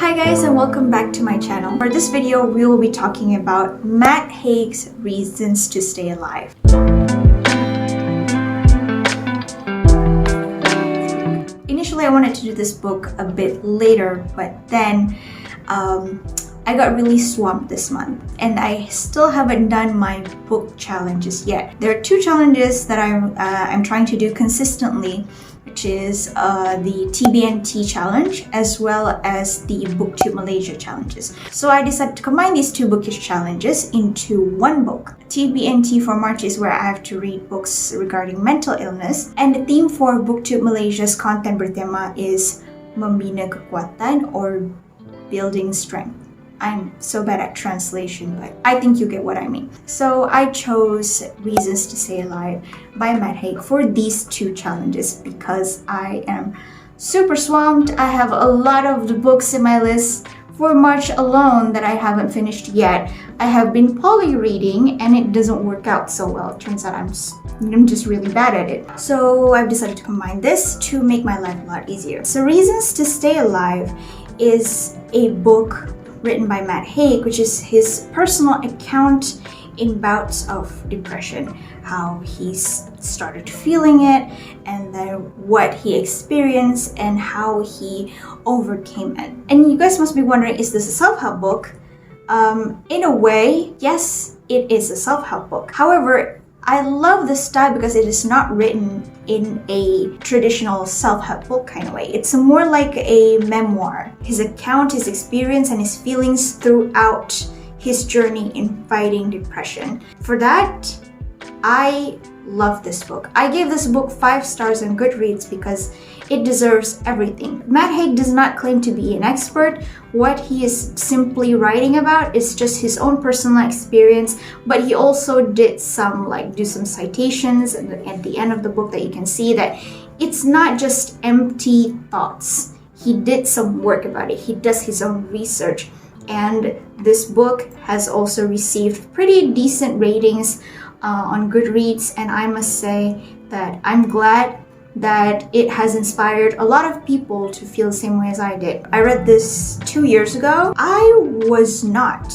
Hi guys, and welcome back to my channel. For this video, we will be talking about Matt Haig's Reasons to Stay Alive. Initially, I wanted to do this book a bit later, but then I got really swamped this month and I still haven't done my book challenges yet. There are two challenges that I'm trying to do consistently, which is the TBNT challenge as well as the Booktube Malaysia challenges. So I decided to combine these two bookish challenges into one book. TBNT for March is where I have to read books regarding mental illness, and the theme for Booktube Malaysia's Konten Bertema is membina kekuatan, or building strength. I'm so bad at translation, but I think you get what I mean. So I chose Reasons to Stay Alive by Matt Haig for these two challenges because I am super swamped. I have a lot of the books in my list for March alone that I haven't finished yet. I have been poly reading and it doesn't work out so well. It turns out I'm just really bad at it. So I've decided to combine this to make my life a lot easier. So Reasons to Stay Alive is a book written by Matt Haig, which is his personal account in bouts of depression, how he started feeling it, and then what he experienced and how he overcame it. And you guys must be wondering, is this a self-help book? In a way, yes, it is a self-help book. However, I love this style because it is not written in a traditional self-help book kind of way. It's more like a memoir. His account, his experience, and his feelings throughout his journey in fighting depression. For that, I love this book. I gave this book 5 stars on Goodreads because it deserves everything. Matt Haig does not claim to be an expert. What he is simply writing about is just his own personal experience, but he also did do some citations at the end of the book that you can see that it's not just empty thoughts. He did some work about it. He does his own research. And this book has also received pretty decent ratings on Goodreads, and I must say that I'm glad that it has inspired a lot of people to feel the same way as I did. I read this 2 years ago. I was not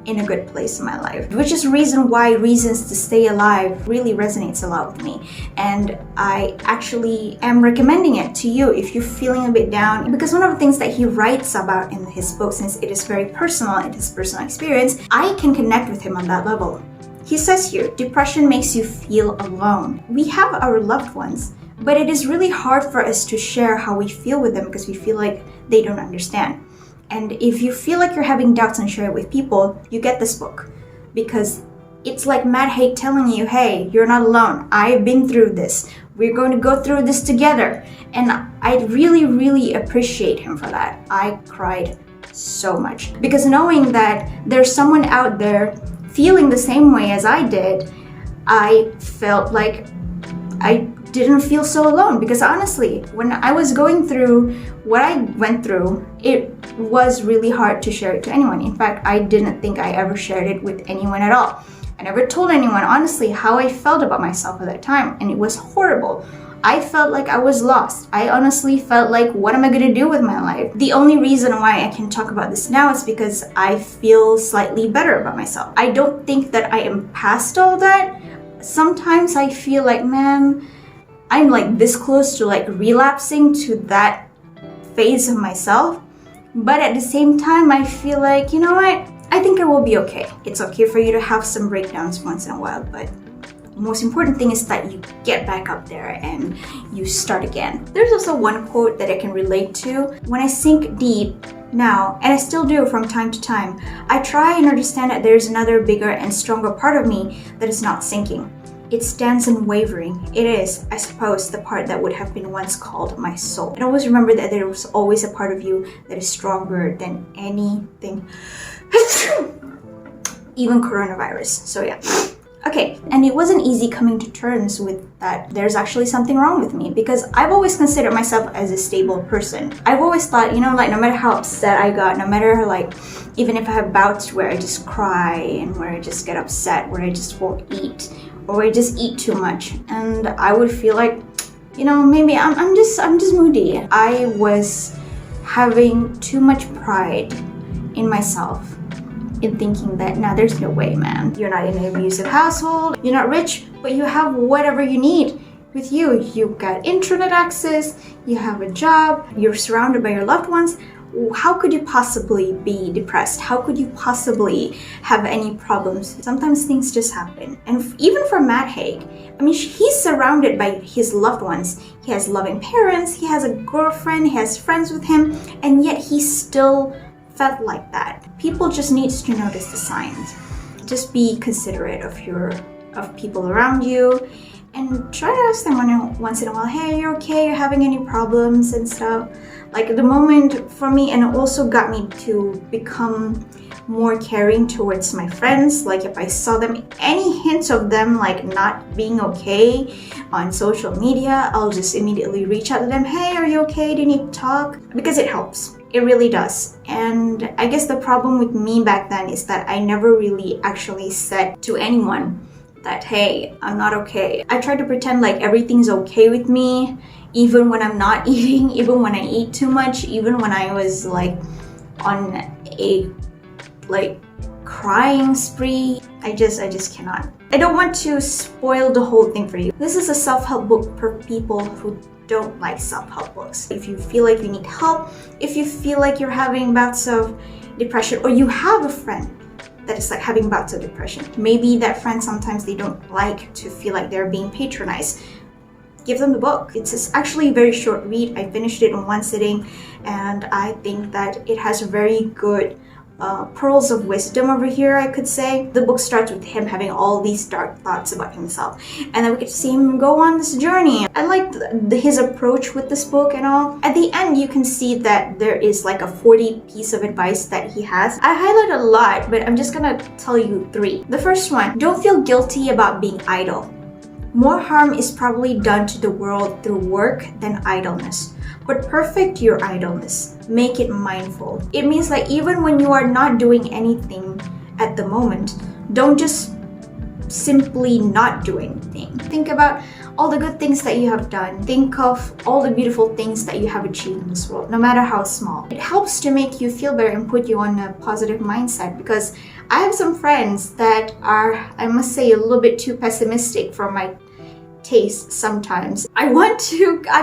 in a good place in my life, which is the reason why Reasons to Stay Alive really resonates a lot with me. And I actually am recommending it to you if you're feeling a bit down, because one of the things that he writes about in his book, since it is very personal, it is personal experience, I can connect with him on that level. He says here, depression makes you feel alone. We have our loved ones, but it is really hard for us to share how we feel with them because we feel like they don't understand. And if you feel like you're having doubts and share it with people, you get this book. Because it's like Matt Haig telling you, hey, you're not alone. I've been through this. We're going to go through this together. And I really, really appreciate him for that. I cried so much. Because knowing that there's someone out there feeling the same way as I did, I felt like I didn't feel so alone. Because honestly, when I was going through what I went through, it was really hard to share it to anyone. In fact, I didn't think I ever shared it with anyone at all. I never told anyone honestly how I felt about myself at that time, and it was horrible. I felt like I was lost. I honestly felt like, what am I going to do with my life? The only reason why I can talk about this now is because I feel slightly better about myself. I don't think that I am past all that. Sometimes I feel like, man, I'm like this close to like relapsing to that phase of myself. But at the same time, I feel like, you know what? I think I will be okay. It's okay for you to have some breakdowns once in a while, but the most important thing is that you get back up there and you start again. There's also one quote that I can relate to. When I sink deep now, and I still do from time to time, I try and understand that there's another bigger and stronger part of me that is not sinking. It stands unwavering. It is, I suppose, the part that would have been once called my soul. And always remember that there was always a part of you that is stronger than anything, even coronavirus. So yeah. Okay, and it wasn't easy coming to terms with that there's actually something wrong with me, because I've always considered myself as a stable person. I've always thought, you know, like no matter how upset I got, no matter like, even if I have bouts where I just cry and where I just get upset, where I just won't eat, or I just eat too much, and I would feel like, you know, maybe I'm just moody. I was having too much pride in myself, in thinking that, nah, there's no way, man. You're not in an abusive household, you're not rich, but you have whatever you need with you. You've got internet access, you have a job, you're surrounded by your loved ones. How could you possibly be depressed? How could you possibly have any problems? Sometimes things just happen. And even for Matt Haig, I mean, he's surrounded by his loved ones. He has loving parents, he has a girlfriend, he has friends with him, and yet he still felt like that. People just need to notice the signs. Just be considerate of people around you, and try to ask them once in a while, hey, you're okay? You're having any problems and stuff? Like, the moment for me, and it also got me to become more caring towards my friends. Like, if I saw them, any hints of them like not being okay on social media, I'll just immediately reach out to them, hey, are you okay? Do you need to talk? Because it helps. It really does. And I guess the problem with me back then is that I never really actually said to anyone that, hey, I'm not okay. I try to pretend like everything's okay with me, even when I'm not eating, even when I eat too much, even when I was like on a crying spree. I just cannot. I don't want to spoil the whole thing for you. This is a self-help book for people who don't like self-help books. If you feel like you need help, if you feel like you're having bouts of depression, or you have a friend that is like having bouts of depression, maybe that friend sometimes they don't like to feel like they're being patronized, give them the book. It's actually a very short read. I finished it in one sitting, and I think that it has very good pearls of wisdom over here, I could say. The book starts with him having all these dark thoughts about himself, and then we get to see him go on this journey. I like his approach with this book and all. At the end, you can see that there is like a 40 piece of advice that he has. I highlight a lot, but I'm just gonna tell you 3. The first one, don't feel guilty about being idle. More harm is probably done to the world through work than idleness. But perfect your idleness. Make it mindful. It means like even when you are not doing anything at the moment, don't just simply not do anything. Think about all the good things that you have done. Think of all the beautiful things that you have achieved in this world, no matter how small. It helps to make you feel better and put you on a positive mindset, because I have some friends that are, I must say, a little bit too pessimistic for my taste sometimes. I'm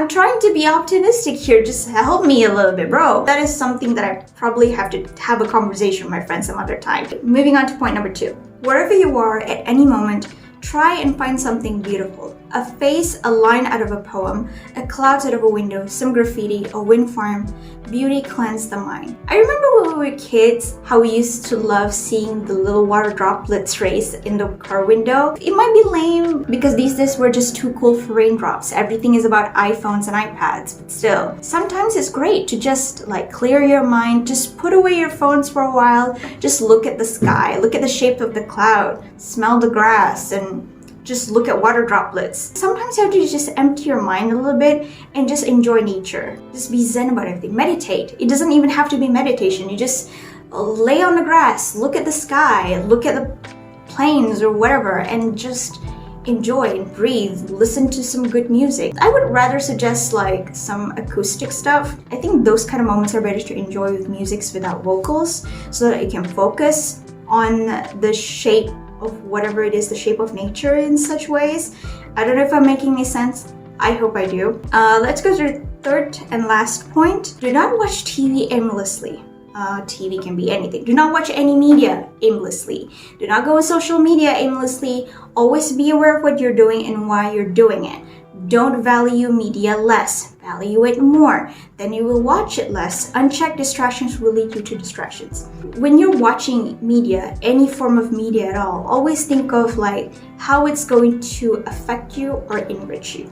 trying to be optimistic here. Just help me a little bit, bro. That is something that I probably have to have a conversation with my friends some other time. Moving on to point number 2. Wherever you are at any moment, try and find something beautiful. A face, a line out of a poem, a cloud out of a window, some graffiti, a wind farm. Beauty cleanse the mind. I remember when we were kids, how we used to love seeing the little water droplets race in the car window. It might be lame because these days we're just too cool for raindrops. Everything is about iPhones and iPads, but still. Sometimes it's great to just like clear your mind, just put away your phones for a while, just look at the sky, look at the shape of the cloud, smell the grass, and just look at water droplets. Sometimes you have to just empty your mind a little bit and just enjoy nature. Just be zen about everything. Meditate. It doesn't even have to be meditation. You just lay on the grass, look at the sky, look at the plains or whatever, and just enjoy and breathe. Listen to some good music. I would rather suggest like some acoustic stuff. I think those kind of moments are better to enjoy with musics without vocals, so that you can focus on the shape of whatever it is, the shape of nature in such ways. I don't know if I'm making any sense. I hope I do. Let's go to the third and last point. Do not watch TV aimlessly. TV can be anything. Do not watch any media aimlessly. Do not go on social media aimlessly. Always be aware of what you're doing and why you're doing it. Don't value media less. Value it more. Then you will watch it less. Unchecked distractions will lead you to distractions. When you're watching media, any form of media at all, always think of like how it's going to affect you or enrich you.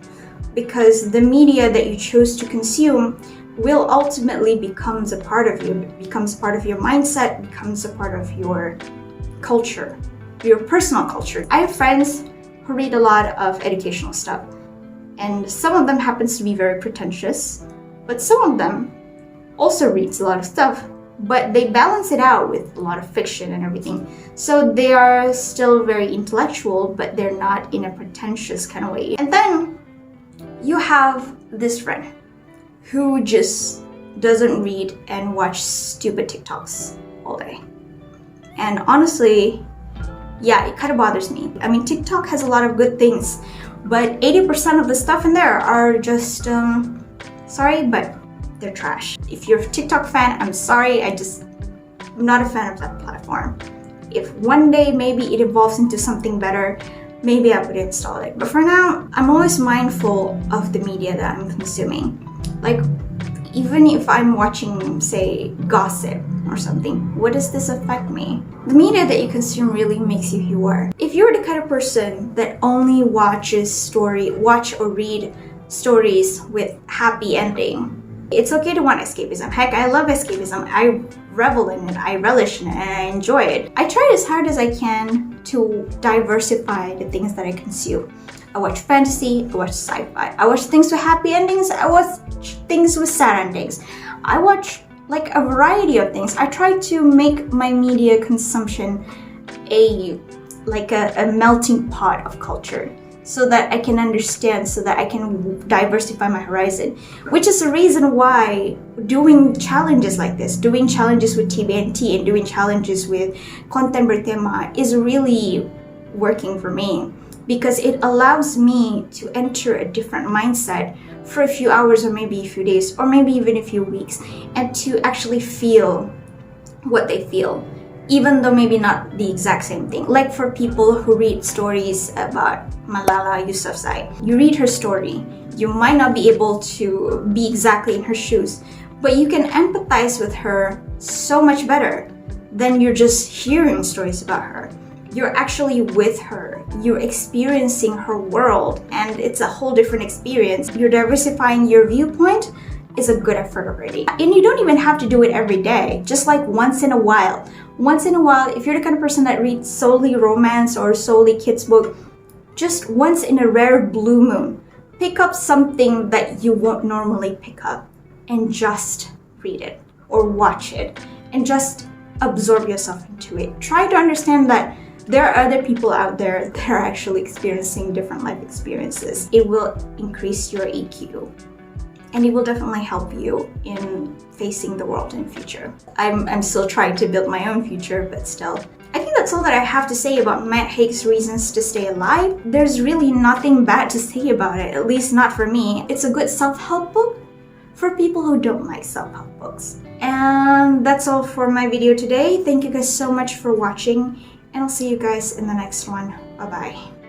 Because the media that you choose to consume will ultimately becomes a part of you, becomes part of your mindset, becomes a part of your culture, your personal culture. I have friends who read a lot of educational stuff, and some of them happens to be very pretentious, but some of them also reads a lot of stuff, but they balance it out with a lot of fiction and everything. So they are still very intellectual, but they're not in a pretentious kind of way. And then you have this friend who just doesn't read and watch stupid TikToks all day. And honestly, yeah, it kind of bothers me. I mean, TikTok has a lot of good things, but 80% of the stuff in there are just, sorry, but they're trash. If you're a TikTok fan, I'm sorry, I'm not a fan of that platform. If one day maybe it evolves into something better, maybe I would install it. But for now, I'm always mindful of the media that I'm consuming. Like, even if I'm watching, say, gossip or something, what does this affect me? The media that you consume really makes you who you are. If you're the kind of person that only watch or read stories with happy ending, it's okay to want escapism. Heck, I love escapism. I revel in it, I relish in it, and I enjoy it. I try as hard as I can to diversify the things that I consume. I watch fantasy, I watch sci-fi, I watch things with happy endings, I watch things with sad endings. I watch like a variety of things. I try to make my media consumption a melting pot of culture, so that I can understand, so that I can diversify my horizon. Which is the reason why doing challenges like this, doing challenges with TBNT and doing challenges with Konten Bertema is really working for me, because it allows me to enter a different mindset for a few hours or maybe a few days or maybe even a few weeks, and to actually feel what they feel, even though maybe not the exact same thing. Like for people who read stories about Malala Yousafzai, you read her story, you might not be able to be exactly in her shoes, but you can empathize with her so much better than you're just hearing stories about her. You're actually with her, you're experiencing her world, and it's a whole different experience. You're diversifying your viewpoint is a good effort already. And you don't even have to do it every day, just like once in a while. Once in a while, if you're the kind of person that reads solely romance or solely kids book, just once in a rare blue moon, pick up something that you won't normally pick up and just read it or watch it and just absorb yourself into it. Try to understand that there are other people out there that are actually experiencing different life experiences. It will increase your EQ, and it will definitely help you in facing the world in the future. I'm still trying to build my own future, but still. I think that's all that I have to say about Matt Haig's Reasons to Stay Alive. There's really nothing bad to say about it, at least not for me. It's a good self-help book for people who don't like self-help books. And that's all for my video today. Thank you guys so much for watching, and I'll see you guys in the next one. Bye-bye.